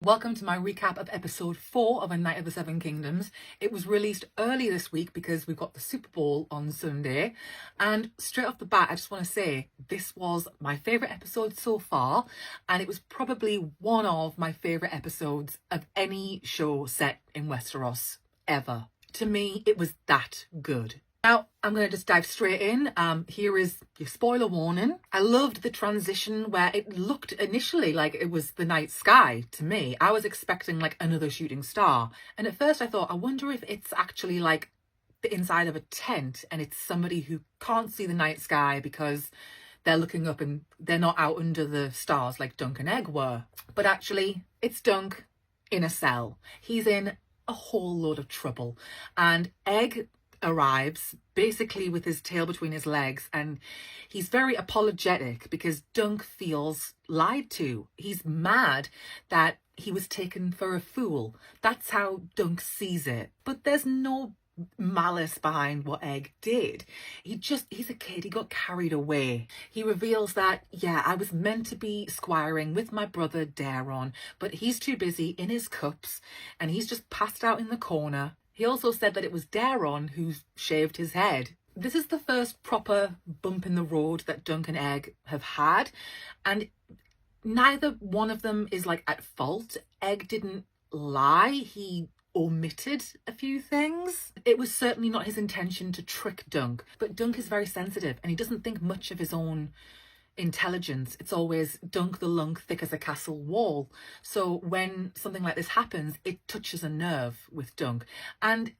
Welcome to my recap of episode 4 of A Night of the Seven Kingdoms. It was released early this week because we've got the Super Bowl on Sunday. And straight off the bat, I just want to say this was my favourite episode so far. And it was probably one of my favourite episodes of any show set in Westeros ever. To me, it was that good. Now, I'm going to just dive straight in. Here is your spoiler warning. I loved the transition where it looked initially like it was the night sky to me. I was expecting like another shooting star. And at first I thought, I wonder if it's actually like the inside of a tent and it's somebody who can't see the night sky because they're looking up and they're not out under the stars like Dunk and Egg were. But actually, it's Dunk in a cell. He's in a whole load of trouble. And Egg arrives basically with his tail between his legs, and he's very apologetic because Dunk feels lied to. He's mad that he was taken for a fool. That's how Dunk sees it. But there's no malice behind what Egg did. He's a kid, he got carried away. He reveals that, yeah, I was meant to be squiring with my brother Daron, but he's too busy in his cups and he's just passed out in the corner. He also said that it was Daron who shaved his head. This is the first proper bump in the road that Dunk and Egg have had, and neither one of them is like at fault. Egg didn't lie, he omitted a few things. It was certainly not his intention to trick Dunk, but Dunk is very sensitive and he doesn't think much of his own intelligence. It's always Dunk the lunk thick as a castle wall. So when something like this happens, it touches a nerve with Dunk. And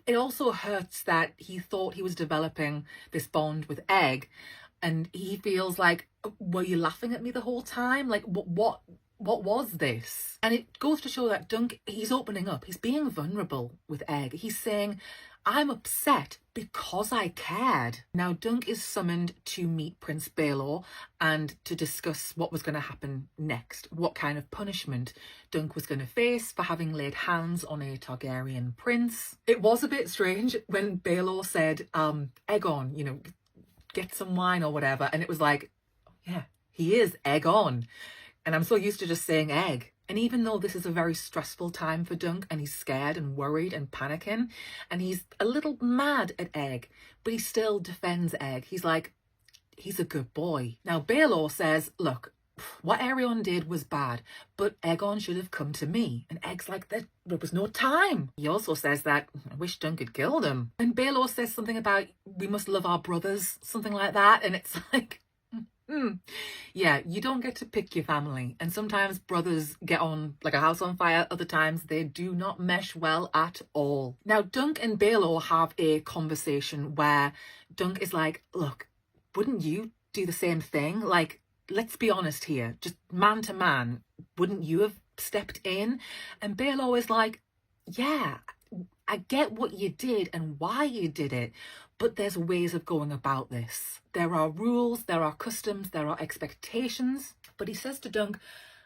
it also hurts that he thought he was developing this bond with Egg and he feels like, were you laughing at me the whole time? Like what was this? And it goes to show that Dunk, he's opening up. He's being vulnerable with Egg. He's saying, I'm upset because I cared. Now, Dunk is summoned to meet Prince Baelor and to discuss what was going to happen next, what kind of punishment Dunk was going to face for having laid hands on a Targaryen prince. It was a bit strange when Baelor said, Aegon, get some wine or whatever. And it was like, yeah, he is Aegon. And I'm so used to just saying Egg. And even though this is a very stressful time for Dunk and he's scared and worried and panicking and he's a little mad at Egg, but he still defends Egg. He's like, he's a good boy. Now, Baelor says, look, what Aerion did was bad, but Aegon should have come to me. And Egg's like, there was no time. He also says that, I wish Dunk had killed him. And Baelor says something about, we must love our brothers, something like that. And it's like, yeah, you don't get to pick your family, and sometimes brothers get on like a house on fire, other times they do not mesh well at all. Now, Dunk and Baelor have a conversation where Dunk is like, look, wouldn't you do the same thing? Like, let's be honest here, just man to man, wouldn't you have stepped in? And Baelor is like, yeah, I get what you did and why you did it, but there's ways of going about this. There are rules, there are customs, there are expectations. But he says to Dunk,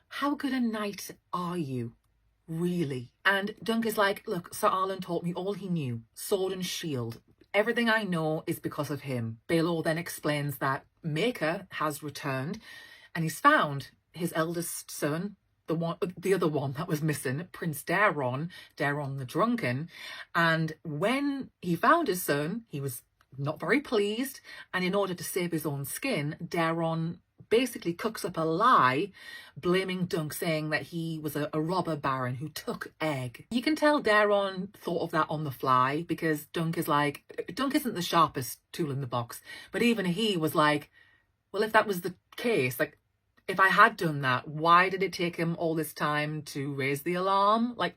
how good a knight are you, really? And Dunk is like, look, Sir Arlen taught me all he knew, sword and shield. Everything I know is because of him. Baelor then explains that has returned and he's found his eldest son, the other one that was missing, Prince Daron the Drunken. And when he found his son, he was not very pleased. And in order to save his own skin, Daron basically cooks up a lie, blaming Dunk, saying that he was a robber baron who took Egg. You can tell Daron thought of that on the fly because Dunk isn't the sharpest tool in the box. But even he was like, well, if that was the case, like, if I had done that, why did it take him all this time to raise the alarm? Like,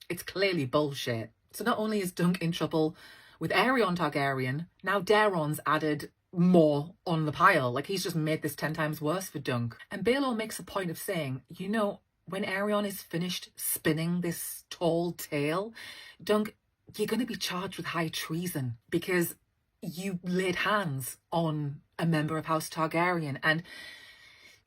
it's clearly bullshit. So not only is Dunk in trouble with Aerion Targaryen, now Daron's added more on the pile. Like, he's just made this 10 times worse for Dunk. And Baelor makes a point of saying, when Aerion is finished spinning this tall tale, Dunk, you're going to be charged with high treason because you laid hands on a member of House Targaryen. And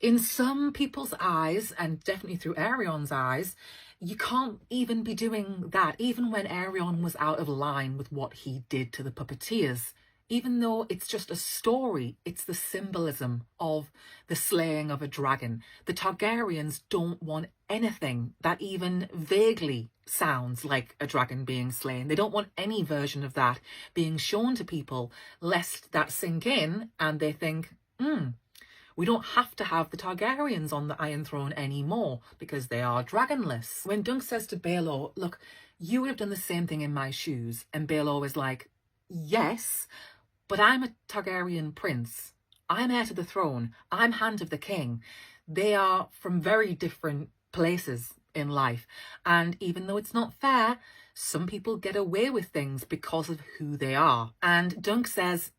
in some people's eyes, and definitely through Aerion's eyes, you can't even be doing that. Even when Aerion was out of line with what he did to the puppeteers, Even though it's just a story, it's the symbolism of the slaying of a dragon. The Targaryens don't want anything that even vaguely sounds like a dragon being slain. They don't want any version of that being shown to people, lest that sink in and they think, we don't have to have the Targaryens on the Iron Throne anymore because they are dragonless. When Dunk says to Baelor, look, you would have done the same thing in my shoes. And Baelor is like, yes, but I'm a Targaryen prince. I'm heir to the throne. I'm Hand of the King. They are from very different places in life. And even though it's not fair, some people get away with things because of who they are. And Dunk says,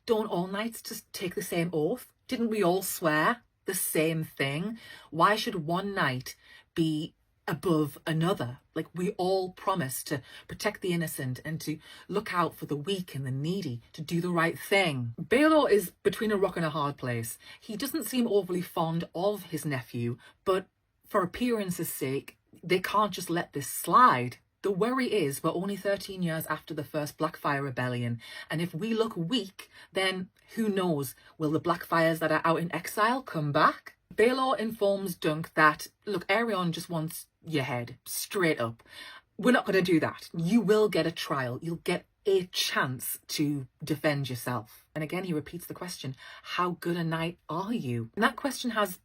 don't all knights just take the same oath? Didn't we all swear the same thing? Why should one knight be above another? Like, we all promise to protect the innocent and to look out for the weak and the needy, to do the right thing. Baelor is between a rock and a hard place. He doesn't seem overly fond of his nephew, but for appearance's sake, they can't just let this slide. The worry is we're only 13 years after the first Blackfire Rebellion, and if we look weak, then who knows, will the Blackfires that are out in exile come back? Baelor informs Dunk that, look, Aerion just wants your head, straight up. We're not going to do that. You will get a trial. You'll get a chance to defend yourself. And again, he repeats the question, how good a knight are you? And that question has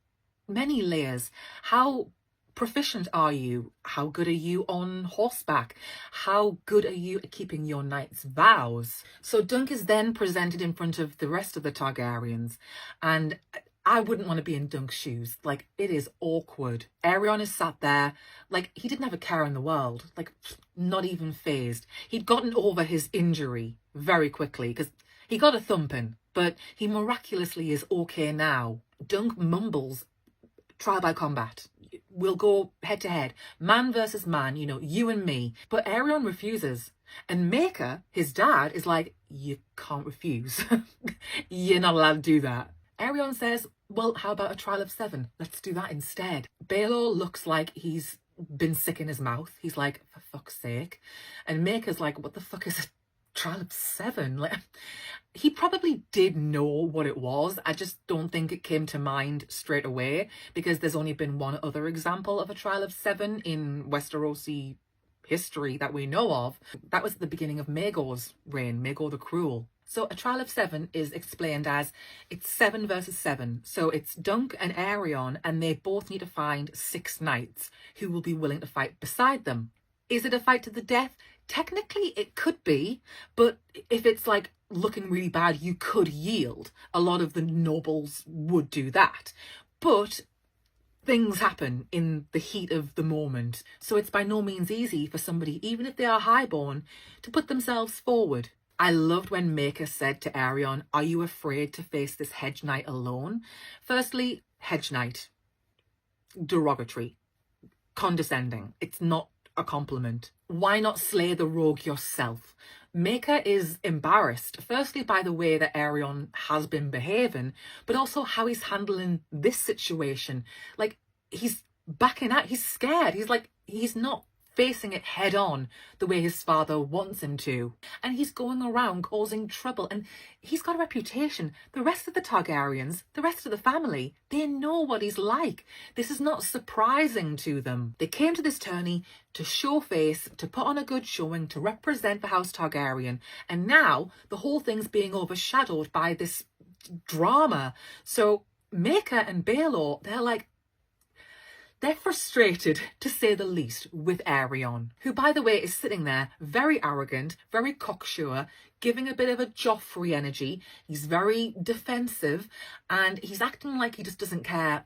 many layers. How proficient are you? How good are you on horseback? How good are you at keeping your knight's vows? So Dunk is then presented in front of the rest of the Targaryens, and I wouldn't want to be in Dunk's shoes. Like, it is awkward. Aerion is sat there like he didn't have a care in the world, like not even phased. He'd gotten over his injury very quickly because he got a thumping, but he miraculously is okay now. Dunk mumbles, trial by combat. We'll go head to head, man versus man, you know, you and me. But Aerion refuses. And Maker, his dad, is like, you can't refuse. You're not allowed to do that. Aerion says, well, how about a trial of 7? Let's do that instead. Baelor looks like he's been sick in his mouth. He's like, for fuck's sake. And Maker's like, what the fuck is a trial of 7? Like, he probably did know what it was. I just don't think it came to mind straight away because there's only been one other example of a trial of 7 in Westerosi history that we know of. That was at the beginning of Maegor's reign, Maegor the Cruel. So a trial of 7 is explained as it's 7 versus 7. So it's Dunk and Aerion, and they both need to find 6 knights who will be willing to fight beside them. Is it a fight to the death? Technically, it could be, but if it's like looking really bad, you could yield. A lot of the nobles would do that. But things happen in the heat of the moment. So it's by no means easy for somebody, even if they are highborn, to put themselves forward. I loved when Maker said to Aerion, are you afraid to face this hedge knight alone? Firstly, hedge knight. Derogatory. Condescending. It's not a compliment. Why not slay the rogue yourself? Maker is embarrassed, firstly by the way that Aerion has been behaving, but also how he's handling this situation. Like, he's backing out, he's scared. He's like, he's not facing it head on the way his father wants him to. And he's going around causing trouble. And he's got a reputation. The rest of the Targaryens, the rest of the family, they know what he's like. This is not surprising to them. They came to this tourney to show face, to put on a good showing, to represent the House Targaryen. And now the whole thing's being overshadowed by this drama. So Maker and Baelor, they're frustrated, to say the least, with Aerion, who, by the way, is sitting there very arrogant, very cocksure, giving a bit of a Joffrey energy. He's very defensive and he's acting like he just doesn't care,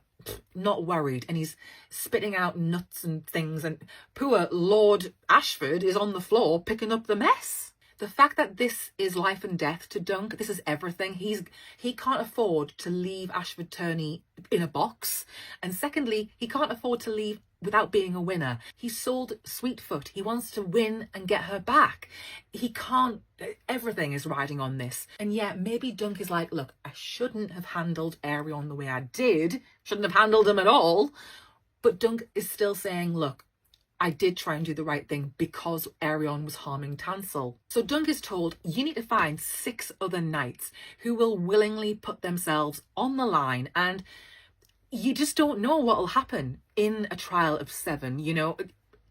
not worried, and he's spitting out nuts and things, and poor Lord Ashford is on the floor picking up the mess. The fact that this is life and death to Dunk, this is everything. He can't afford to leave Ashford Turney in a box. And secondly, he can't afford to leave without being a winner. He sold Sweetfoot. He wants to win and get her back. He can't, everything is riding on this. And yeah, maybe Dunk is like, look, I shouldn't have handled Aerion the way I did. Shouldn't have handled him at all. But Dunk is still saying, look, I did try and do the right thing because Aerion was harming Tansel. So Dunk is told, you need to find 6 other knights who will willingly put themselves on the line, and you just don't know what will happen in a trial of 7. You know,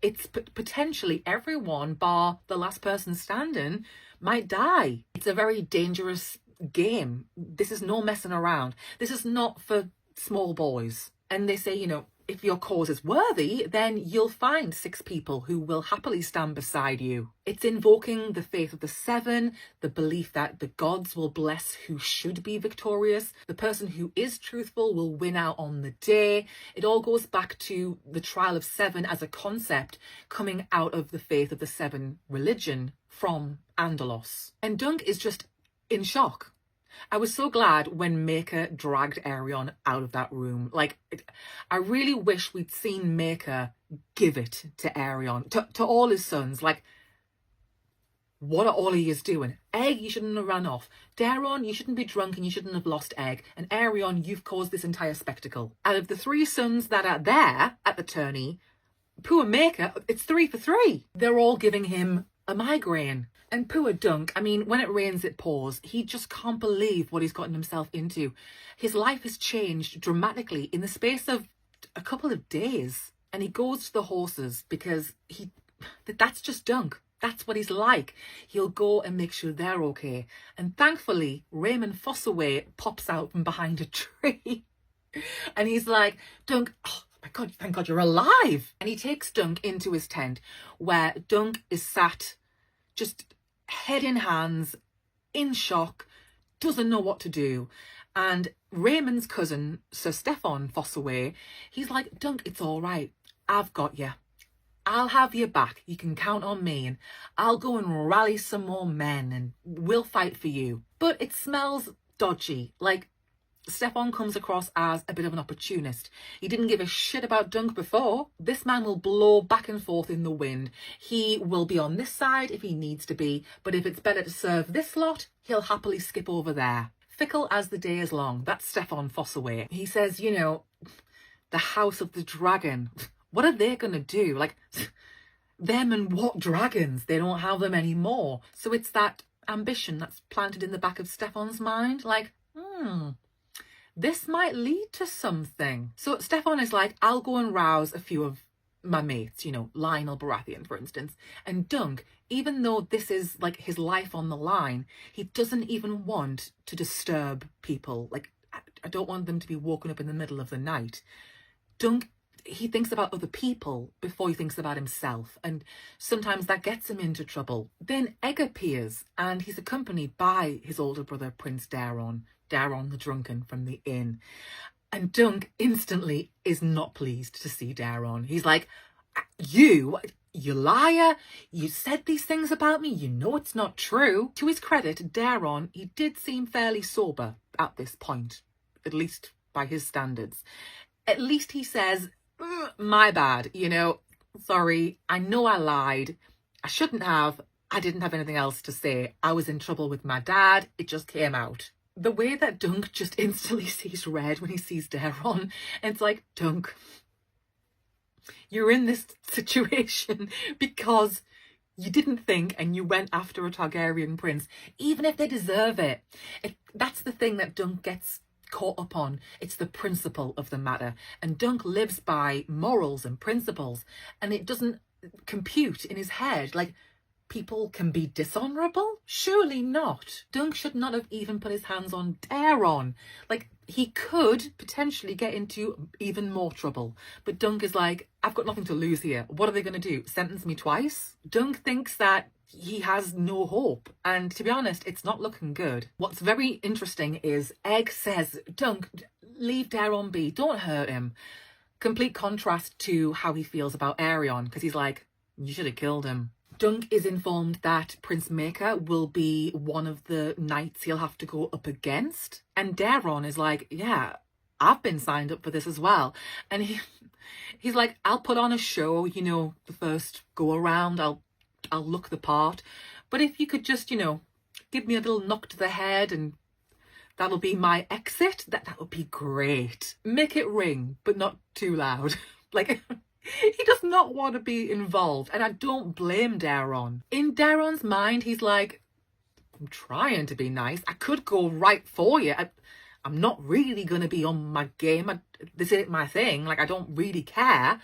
it's potentially everyone bar the last person standing might die. It's a very dangerous game. This is no messing around. This is not for small boys. And they say, you know, if your cause is worthy, then you'll find 6 people who will happily stand beside you. It's invoking the faith of the 7, the belief that the gods will bless who should be victorious. The person who is truthful will win out on the day. It all goes back to the trial of 7 as a concept coming out of the faith of the 7 religion from Andalos. And Dunk is just in shock. I was so glad when Maker dragged Aerion out of that room. Like, I really wish we'd seen Maker give it to Aerion, to all his sons. Like, what are all of yous doing? Egg, you shouldn't have run off. Daron, you shouldn't be drunk and you shouldn't have lost Egg. And Aerion, you've caused this entire spectacle. Out of the 3 sons that are there at the tourney, poor Maker, it's 3 for 3. They're all giving him a migraine. And poor Dunk, I mean, when it rains, it pours. He just can't believe what he's gotten himself into. His life has changed dramatically in the space of a couple of days. And he goes to the horses because that's just Dunk. That's what he's like. He'll go and make sure they're okay. And thankfully, Raymond Fossaway pops out from behind a tree. And he's like, Dunk, oh my God, thank God you're alive. And he takes Dunk into his tent where Dunk is sat just head in hands, in shock, doesn't know what to do. And Raymond's cousin, Sir Stefan Fossaway, he's like, Dunk, it's all right. I've got you. I'll have you back. You can count on me, and I'll go and rally some more men and we'll fight for you. But it smells dodgy. Like, Stefan comes across as a bit of an opportunist. He didn't give a shit about Dunk before. This man will blow back and forth in the wind. He will be on this side if he needs to be, but if it's better to serve this lot, he'll happily skip over there. Fickle as the day is long. That's Stefan Fossaway. He says, you know, the House of the Dragon. What are they going to do? Like, them and what dragons? They don't have them anymore. So it's that ambition that's planted in the back of Stefan's mind. Like, this might lead to something. So Stefan is like, I'll go and rouse a few of my mates, you know, Lionel Baratheon, for instance. And Dunk, even though this is like his life on the line, he doesn't even want to disturb people. Like, I don't want them to be woken up in the middle of the night. Dunk, he thinks about other people before he thinks about himself, and sometimes that gets him into trouble. Then Egg appears, and he's accompanied by his older brother, Prince Daron the Drunken from the inn. And Dunk instantly is not pleased to see Daron. He's like, you liar, you said these things about me, you know it's not true. To his credit, Daron, he did seem fairly sober at this point, at least by his standards. At least he says, my bad, you know, sorry, I know I lied. I shouldn't have. I didn't have anything else to say. I was in trouble with my dad. It just came out. The way that Dunk just instantly sees red when he sees Daron, and it's like, Dunk, you're in this situation because you didn't think and you went after a Targaryen prince, even if they deserve it. That's the thing that Dunk gets caught up on. It's the principle of the matter, and Dunk lives by morals and principles, and it doesn't compute in his head. Like, people can be dishonourable? Surely not. Dunk should not have even put his hands on Daron. Like, he could potentially get into even more trouble. But Dunk is like, I've got nothing to lose here. What are they going to do? Sentence me twice? Dunk thinks that he has no hope. And to be honest, it's not looking good. What's very interesting is Egg says, Dunk, leave Daron be. Don't hurt him. Complete contrast to how he feels about Aerion, because he's like, you should have killed him. Dunk is informed that Prince Maker will be one of the knights he'll have to go up against. And Daron is like, yeah, I've been signed up for this as well. And he's like, I'll put on a show, you know, the first go around, I'll look the part. But if you could just, you know, give me a little knock to the head and that'll be my exit, that would be great. Make it ring, but not too loud. Like, He does not want to be involved, and I don't blame Daron. In Daron's mind, he's like, I'm trying to be nice. I could go right for you. I'm not really going to be on my game. This ain't my thing. Like, I don't really care.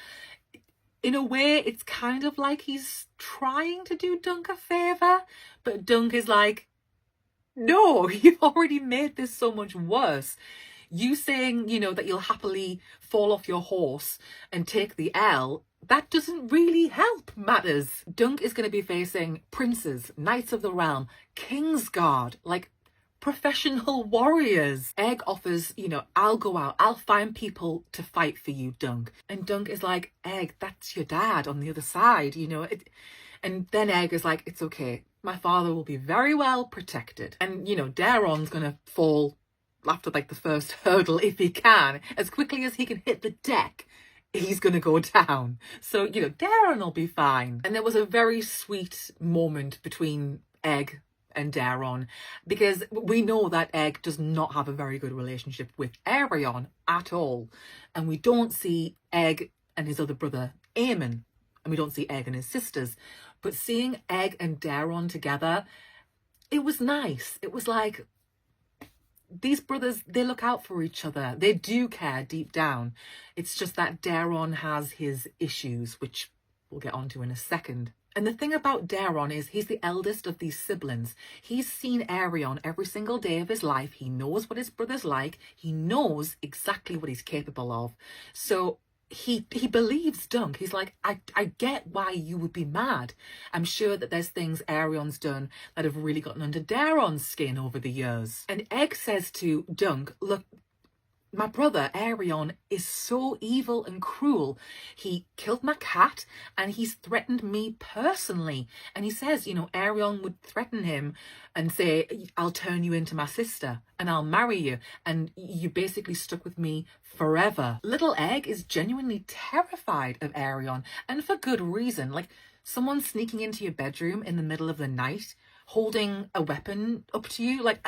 In a way, it's kind of like he's trying to do Dunk a favour, but Dunk is like, no, you've already made this so much worse. You saying, that you'll happily fall off your horse and take the L, that doesn't really help matters. Dunk is going to be facing princes, knights of the realm, Kingsguard, like professional warriors. Egg offers, I'll go out, I'll find people to fight for you, Dunk. And Dunk is like, Egg, that's your dad on the other side, And then Egg is like, it's okay. My father will be very well protected. And, Daron's going to fall after like the first hurdle if he can. As quickly as he can hit the deck, he's going to go down. So, Daron will be fine. And there was a very sweet moment between Egg and Daron, because we know that Egg does not have a very good relationship with Aerion at all. And we don't see Egg and his other brother, Aemon. And we don't see Egg and his sisters. But seeing Egg and Daron together, it was nice. It was like, these brothers, they look out for each other. They do care deep down. It's just that Daron has his issues, which we'll get onto in a second. And the thing about Daron is he's the eldest of these siblings. He's seen Aerion every single day of his life. He knows what his brother's like. He knows exactly what he's capable of. So he believes Dunk. He's like, I get why you would be mad. I'm sure that there's things Aerion's done that have really gotten under Daron's skin over the years. And Egg says to Dunk, look, my brother, Aerion, is so evil and cruel. He killed my cat and he's threatened me personally. And he says, Aerion would threaten him and say, I'll turn you into my sister and I'll marry you. And you basically stuck with me forever. Little Egg is genuinely terrified of Aerion, and for good reason. Like, someone sneaking into your bedroom in the middle of the night, holding a weapon up to you, like,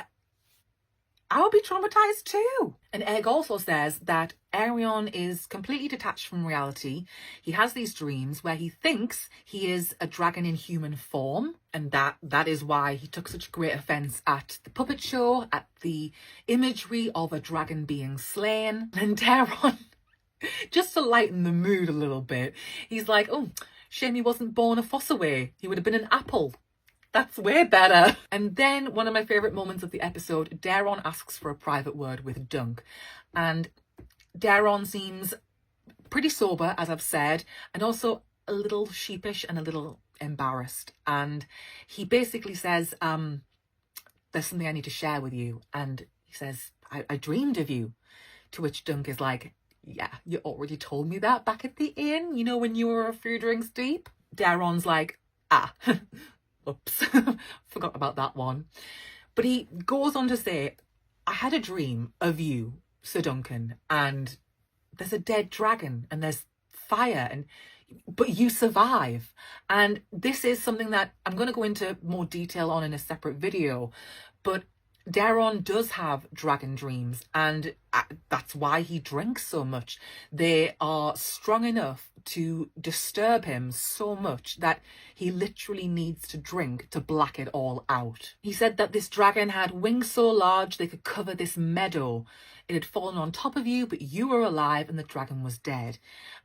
I would be traumatized too. And Egg also says that Aerion is completely detached from reality. He has these dreams where he thinks he is a dragon in human form, and that is why he took such great offence at the puppet show, at the imagery of a dragon being slain. And Daron, just to lighten the mood a little bit, he's like, oh, shame he wasn't born a Fossaway. He would have been an apple. That's way better. And then one of my favourite moments of the episode, Daron asks for a private word with Dunk. And Daron seems pretty sober, as I've said, and also a little sheepish and a little embarrassed. And he basically says, there's something I need to share with you. And he says, I dreamed of you. To which Dunk is like, yeah, you already told me that back at the inn, when you were a few drinks deep. Daron's like, oops, forgot about that one. But he goes on to say, I had a dream of you, Sir Duncan, and there's a dead dragon and there's fire, but you survive. And this is something that I'm going to go into more detail on in a separate video, but Daron does have dragon dreams, and that's why he drinks so much. They are strong enough to disturb him so much that he literally needs to drink to black it all out. He said that this dragon had wings so large they could cover this meadow. It had fallen on top of you, but you were alive and the dragon was dead.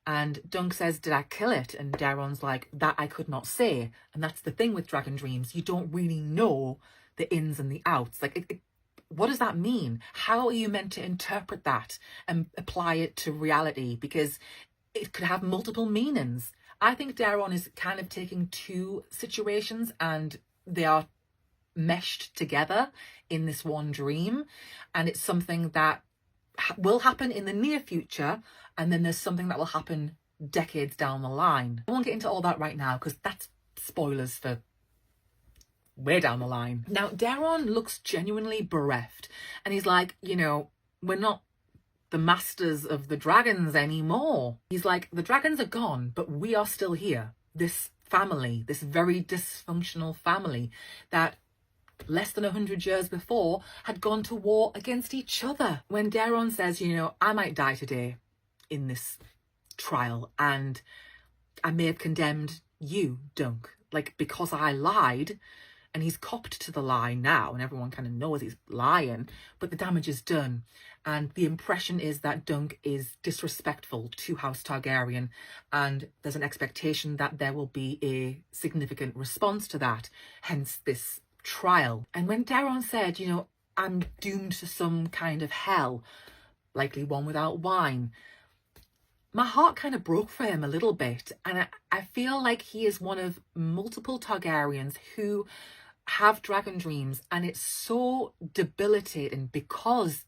And Dunk says, did I kill it? And Daron's like, that I could not say. And that's the thing with dragon dreams. You don't really know the ins and the outs. Like, what does that mean? How are you meant to interpret that and apply it to reality? Because it could have multiple meanings. I think Daron is kind of taking two situations and they are meshed together in this one dream. And it's something that will happen in the near future. And then there's something that will happen decades down the line. I won't get into all that right now because that's spoilers for way down the line. Now, Daron looks genuinely bereft. And he's like, we're not the masters of the dragons anymore. He's like, the dragons are gone, but we are still here. This family, this very dysfunctional family that less than 100 years before had gone to war against each other. When Daron says, I might die today in this trial, and I may have condemned you, Dunk, like, because I lied, and he's copped to the lie now, and everyone kind of knows he's lying, but the damage is done. And the impression is that Dunk is disrespectful to House Targaryen, and there's an expectation that there will be a significant response to that, hence this trial. And when Daron said, you know, I'm doomed to some kind of hell, likely one without wine, my heart kind of broke for him a little bit. And I feel like he is one of multiple Targaryens who have dragon dreams, and it's so debilitating because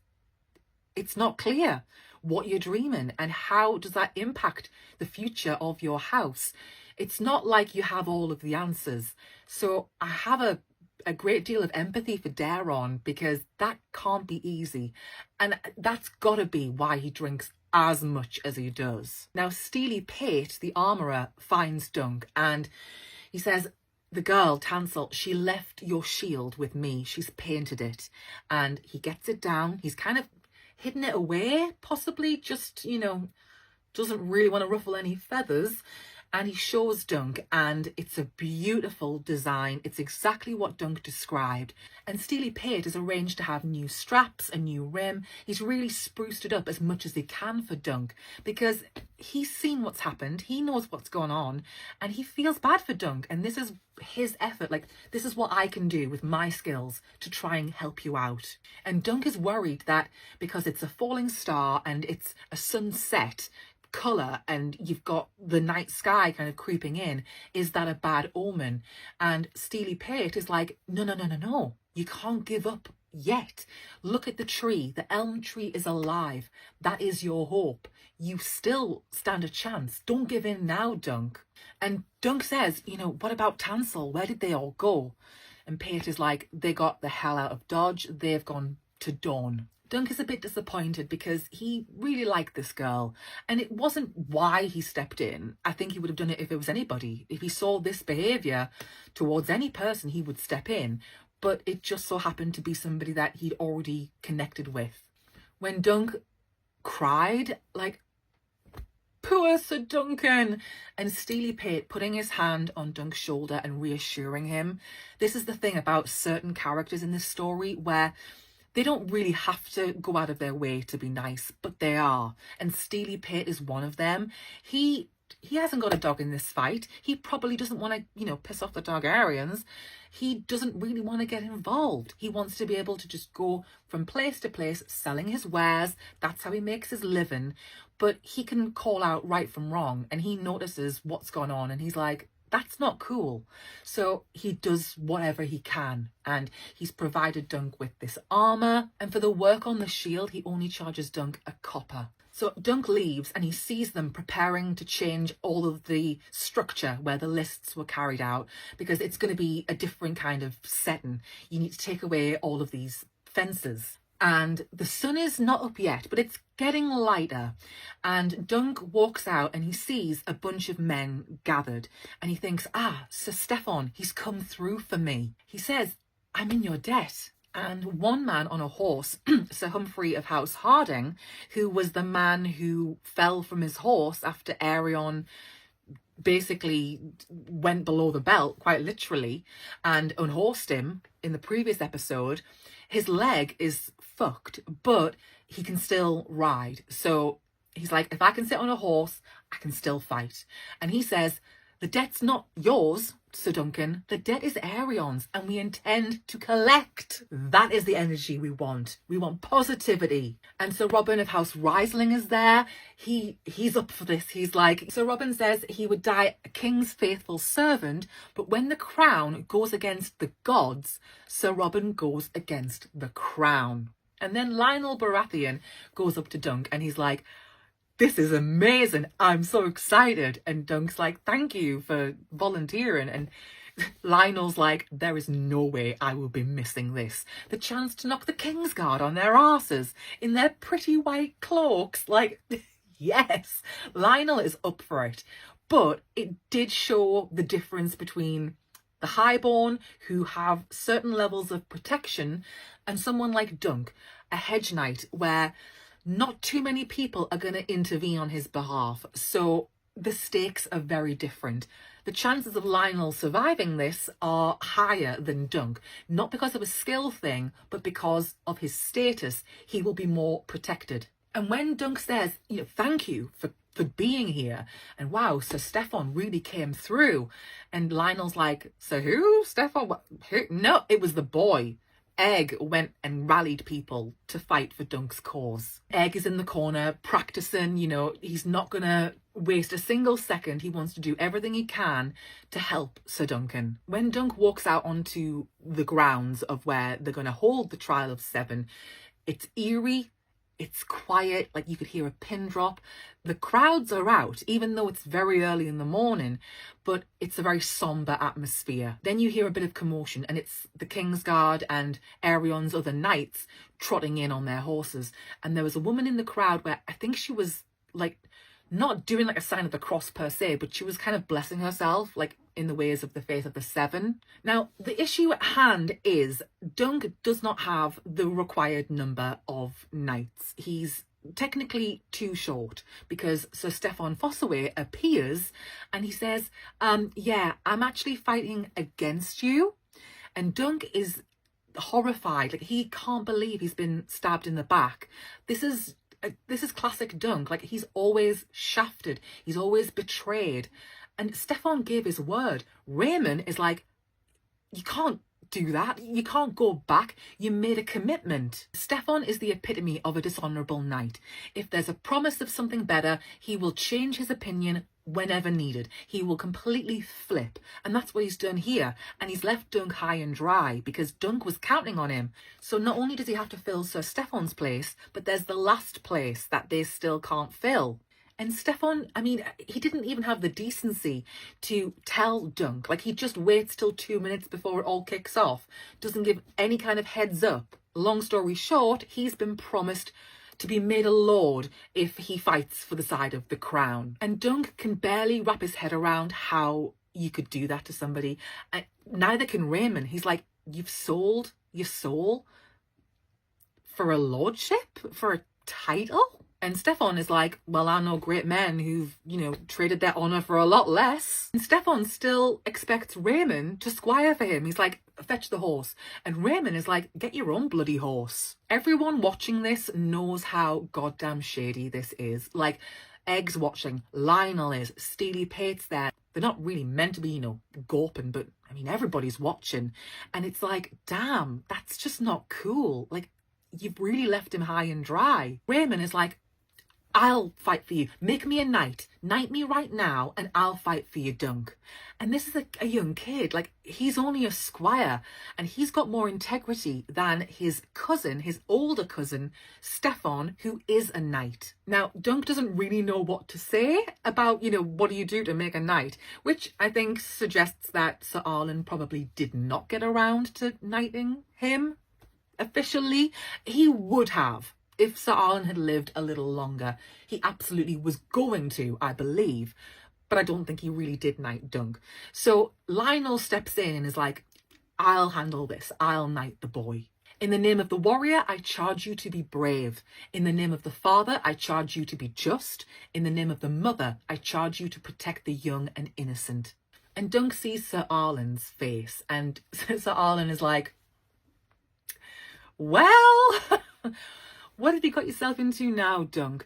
it's not clear what you're dreaming and how does that impact the future of your house. It's not like you have all of the answers. So I have a great deal of empathy for Daron, because that can't be easy, and that's gotta be why he drinks as much as he does. Now, Steely Pate, the armourer, finds Dunk, and he says, the girl, Tansel, she left your shield with me. She's painted it. And he gets it down. He's kind of hidden it away, possibly just, you know, doesn't really want to ruffle any feathers. And he shows Dunk, and it's a beautiful design. It's exactly what Dunk described. And Steely Pate has arranged to have new straps, a new rim. He's really spruced it up as much as he can for Dunk, because he's seen what's happened. He knows what's gone on, and he feels bad for Dunk. And this is his effort. Like, this is what I can do with my skills to try and help you out. And Dunk is worried that because it's a falling star and it's a sunset colour and you've got the night sky kind of creeping in, is that a bad omen? And Steely Pate is like, no, you can't give up yet. Look at the tree. The elm tree is alive. That is your hope. You still stand a chance. Don't give in now, Dunk. And Dunk says, you know, what about Tansel? Where did they all go? And Pate is like, they got the hell out of Dodge. They've gone to Dawn. Dunk is a bit disappointed because he really liked this girl, and it wasn't why he stepped in. I think he would have done it if it was anybody. If he saw this behaviour towards any person, he would step in, but it just so happened to be somebody that he'd already connected with. When Dunk cried, like, poor Sir Duncan, and Steely Pate putting his hand on Dunk's shoulder and reassuring him. This is the thing about certain characters in this story, where they don't really have to go out of their way to be nice, but they are. And Steely Pate is one of them. He hasn't got a dog in this fight. He probably doesn't want to, you know, piss off the Targaryens. He doesn't really want to get involved. He wants to be able to just go from place to place selling his wares. That's how he makes his living. But he can call out right from wrong, and he notices what's gone on, and he's like, that's not cool. So he does whatever he can, and he's provided Dunk with this armour, and for the work on the shield he only charges Dunk a copper. So Dunk leaves and he sees them preparing to change all of the structure where the lists were carried out, because it's going to be a different kind of setting. You need to take away all of these fences. And the sun is not up yet, but it's getting lighter. And Dunk walks out and he sees a bunch of men gathered. And he thinks, Sir Steffon, he's come through for me. He says, I'm in your debt. And one man on a horse, Ser Humfrey of House Hardyng, who was the man who fell from his horse after Aerion basically went below the belt, quite literally, and unhorsed him in the previous episode, his leg is fucked, but he can still ride. So he's like, if I can sit on a horse, I can still fight. And he says, the debt's not yours, Sir Duncan. The debt is Aerion's, and we intend to collect. That is the energy we want. We want positivity. And Sir Robin of House Riesling is there. He's up for this. He's like, Sir Robin says he would die a king's faithful servant, but when the crown goes against the gods, Sir Robin goes against the crown. And then Lionel Baratheon goes up to Dunk and he's like, this is amazing. I'm so excited. And Dunk's like, thank you for volunteering. And Lionel's like, there is no way I will be missing this. The chance to knock the Kingsguard on their arses in their pretty white cloaks. Like, yes, Lionel is up for it. But it did show the difference between the highborn, who have certain levels of protection, and someone like Dunk, a hedge knight, where not too many people are going to intervene on his behalf. So the stakes are very different. The chances of Lionel surviving this are higher than Dunk, not because of a skill thing, but because of his status. He will be more protected. And when Dunk says, thank you for being here, and wow, Sir Stefan really came through, and Lionel's like, so who? Stefan? What? Who? No, it was the boy. Egg went and rallied people to fight for Dunk's cause. Egg is in the corner practicing, he's not going to waste a single second. He wants to do everything he can to help Sir Duncan. When Dunk walks out onto the grounds of where they're going to hold the trial of 7, it's eerie. It's quiet, like you could hear a pin drop. The crowds are out, even though it's very early in the morning, but it's a very somber atmosphere. Then you hear a bit of commotion, and it's the Kingsguard and Aerion's other knights trotting in on their horses. And there was a woman in the crowd where I think she was like not doing like a sign of the cross per se, but she was kind of blessing herself, like in the ways of the faith of the 7. Now, the issue at hand is Dunk does not have the required number of knights. He's technically too short because Sir Stefan Fossaway appears and he says, yeah, I'm actually fighting against you. And Dunk is horrified. Like, he can't believe he's been stabbed in the back. This is classic Dunk. Like, he's always shafted. He's always betrayed. And Stefan gave his word. Raymond is like, you can't do that. You can't go back. You made a commitment. Stefan is the epitome of a dishonourable knight. If there's a promise of something better, he will change his opinion whenever needed. He will completely flip. And that's what he's done here. And he's left Dunk high and dry because Dunk was counting on him. So not only does he have to fill Sir Stefan's place, but there's the last place that they still can't fill. And Stefan, I mean, he didn't even have the decency to tell Dunk. Like, he just waits till 2 minutes before it all kicks off. Doesn't give any kind of heads up. Long story short, he's been promised to be made a lord if he fights for the side of the crown. And Dunk can barely wrap his head around how you could do that to somebody. And neither can Raymond. He's like, you've sold your soul for a lordship? For a title? And Stefan is like, well, I know great men who've, traded their honour for a lot less. And Stefan still expects Raymond to squire for him. He's like, fetch the horse. And Raymond is like, get your own bloody horse. Everyone watching this knows how goddamn shady this is. Like, Egg's watching, Lionel is, Steely Pate's there. They're not really meant to be, gawping, but I mean, everybody's watching. And it's like, damn, that's just not cool. Like, you've really left him high and dry. Raymond is like, I'll fight for you. Make me a knight. Knight me right now and I'll fight for you, Dunk. And this is a young kid. Like, he's only a squire and he's got more integrity than his cousin, his older cousin, Stefan, who is a knight. Now, Dunk doesn't really know what to say about, what do you do to make a knight? Which I think suggests that Sir Arlen probably did not get around to knighting him officially. He would have. If Sir Arlen had lived a little longer, he absolutely was going to, I believe, but I don't think he really did knight Dunk. So Lionel steps in and is like, I'll handle this. I'll knight the boy. In the name of the warrior, I charge you to be brave. In the name of the father, I charge you to be just. In the name of the mother, I charge you to protect the young and innocent. And Dunk sees Sir Arlen's face, and Sir Arlen is like, well... what have you got yourself into now, Dunk?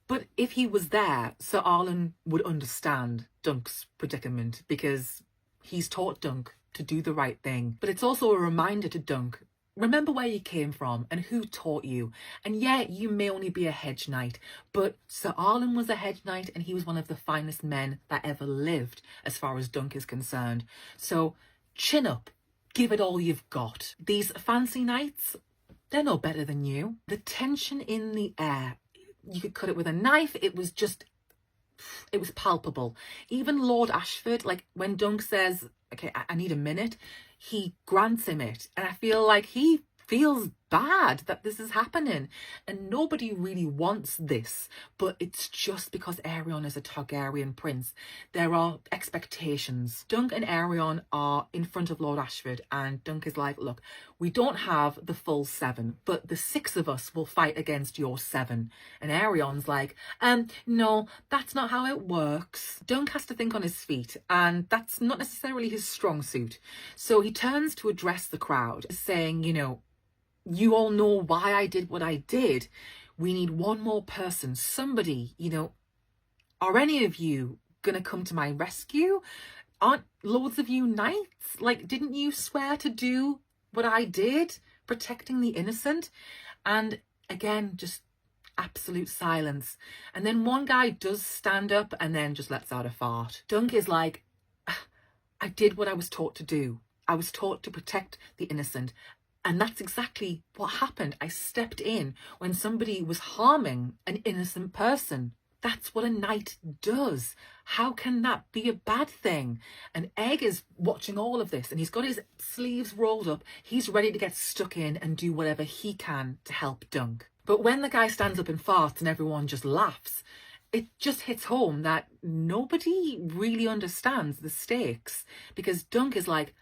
But if he was there, Sir Arlen would understand Dunk's predicament because he's taught Dunk to do the right thing. But it's also a reminder to Dunk, remember where you came from and who taught you. And yeah, you may only be a hedge knight, but Sir Arlen was a hedge knight and he was one of the finest men that ever lived as far as Dunk is concerned. So chin up, give it all you've got. These fancy knights, they're no better than you. The tension in the air, you could cut it with a knife. It was palpable. Even Lord Ashford, like when Dunk says, okay, I need a minute, he grants him it. And I feel like he feels bad that this is happening, and nobody really wants this, but it's just because Aerion is a Targaryen prince. There are expectations. Dunk and Aerion are in front of Lord Ashford, and Dunk is like, look, we don't have the full 7, but the 6 of us will fight against your 7. And Aerion's like, no, that's not how it works. Dunk has to think on his feet, and that's not necessarily his strong suit. So he turns to address the crowd, saying, you all know why I did what I did. We need one more person, somebody, are any of you gonna come to my rescue? Aren't loads of you knights? Like, didn't you swear to do what I did, protecting the innocent? And again, just absolute silence. And then one guy does stand up and then just lets out a fart. Dunk is like, I did what I was taught to do. I was taught to protect the innocent. And that's exactly what happened. I stepped in when somebody was harming an innocent person. That's what a knight does. How can that be a bad thing? And Egg is watching all of this, and he's got his sleeves rolled up. He's ready to get stuck in and do whatever he can to help Dunk. But when the guy stands up and farts and everyone just laughs, it just hits home that nobody really understands the stakes, because Dunk is like,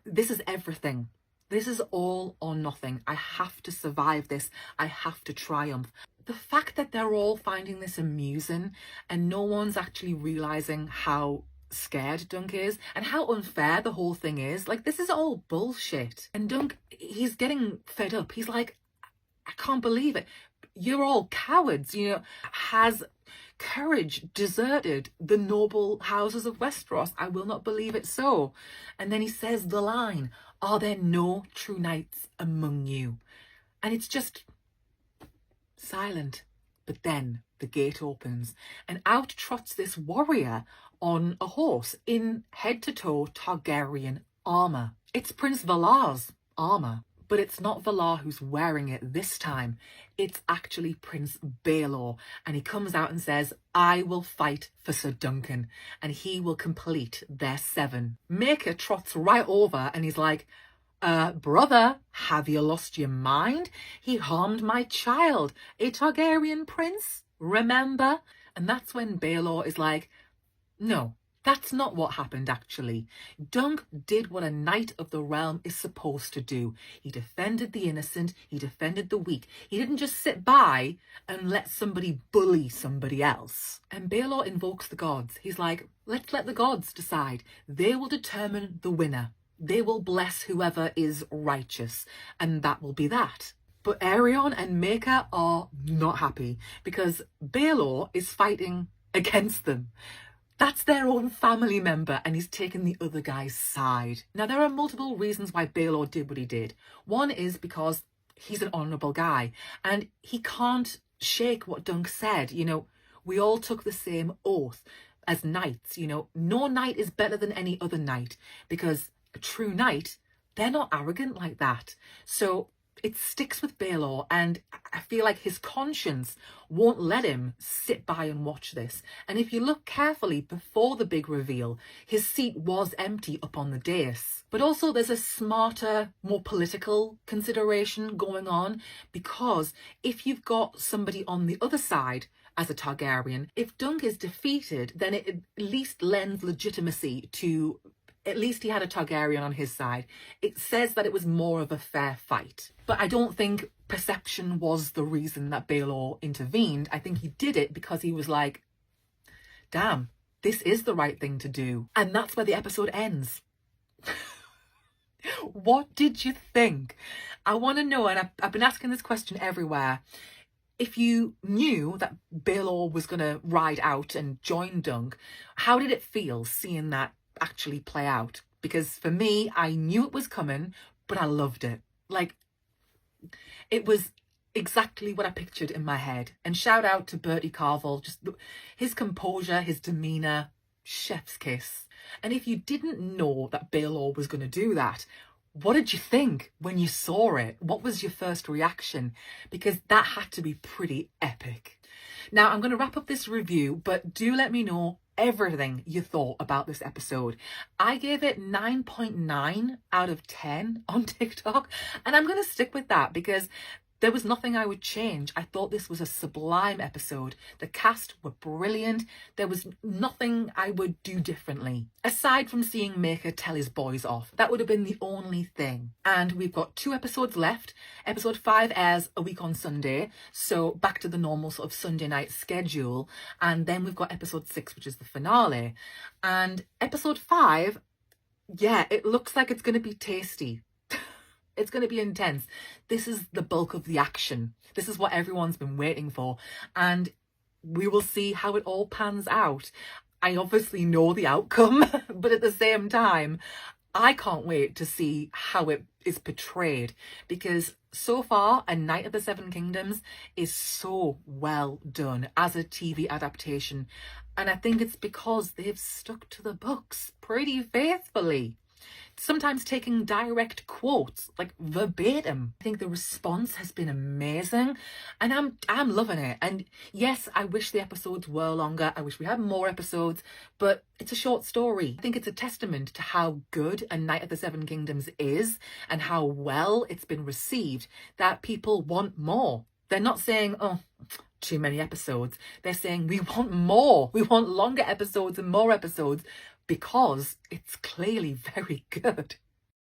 this is everything. This is all or nothing. I have to survive this. I have to triumph. The fact that they're all finding this amusing and no one's actually realizing how scared Dunk is and how unfair the whole thing is. Like, this is all bullshit. And Dunk, he's getting fed up. He's like, I can't believe it. You're all cowards. Has courage deserted the noble houses of Westeros? I will not believe it so. And then he says the line, are there no true knights among you? And it's just silent. But then the gate opens and out trots this warrior on a horse in head-to-toe Targaryen armour. It's Prince Valar's armour, but it's not Valar who's wearing it this time. It's actually Prince Baelor, and he comes out and says, I will fight for Sir Duncan, and he will complete their 7. Maker trots right over and he's like, brother, have you lost your mind? He harmed my child, a Targaryen prince, remember? And that's when Baelor is like, no, that's not what happened actually. Dunk did what a knight of the realm is supposed to do. He defended the innocent, he defended the weak. He didn't just sit by and let somebody bully somebody else. And Baelor invokes the gods. He's like, let's let the gods decide. They will determine the winner. They will bless whoever is righteous, and that will be that. But Aerion and Maker are not happy because Baelor is fighting against them. That's their own family member, and he's taken the other guy's side. Now, there are multiple reasons why Baelor did what he did. One is because he's an honourable guy, and he can't shake what Dunk said. We all took the same oath as knights. No knight is better than any other knight, because a true knight, they're not arrogant like that. So it sticks with Baelor, and I feel like his conscience won't let him sit by and watch this. And if you look carefully before the big reveal, his seat was empty up on the dais. But also there's a smarter, more political consideration going on, because if you've got somebody on the other side as a Targaryen, if Dunk is defeated, then it at least lends legitimacy to, at least he had a Targaryen on his side. It says that it was more of a fair fight. But I don't think perception was the reason that Baelor intervened. I think he did it because he was like, damn, this is the right thing to do. And that's where the episode ends. What did you think? I want to know, and I've been asking this question everywhere. If you knew that Baelor was going to ride out and join Dunk, how did it feel seeing that actually play out? Because for me, I knew it was coming, but I loved it. Like, it was exactly what I pictured in my head. And shout out to Bertie Carvel, just his composure, his demeanour, chef's kiss. And if you didn't know that Baelor was going to do that, what did you think when you saw it? What was your first reaction? Because that had to be pretty epic. Now, I'm going to wrap up this review, but do let me know everything you thought about this episode. I gave it 9.9 out of 10 on TikTok, and I'm going to stick with that because there was nothing I would change. I thought this was a sublime episode. The cast were brilliant. There was nothing I would do differently. Aside from seeing Maker tell his boys off. That would have been the only thing. And we've got 2 episodes left. Episode 5 airs a week on Sunday. So back to the normal sort of Sunday night schedule. And then we've got episode 6, which is the finale. And episode 5, yeah, it looks like it's going to be tasty. It's going to be intense. This is the bulk of the action. This is what everyone's been waiting for. And we will see how it all pans out. I obviously know the outcome, but at the same time, I can't wait to see how it is portrayed, because so far, A Night of the Seven Kingdoms is so well done as a TV adaptation. And I think it's because they've stuck to the books pretty faithfully. Sometimes taking direct quotes, like verbatim. I think the response has been amazing, and I'm loving it. And yes, I wish the episodes were longer. I wish we had more episodes, but it's a short story. I think it's a testament to how good A Night of the Seven Kingdoms is and how well it's been received that people want more. They're not saying, oh, too many episodes. They're saying we want more. We want longer episodes and more episodes, because it's clearly very good.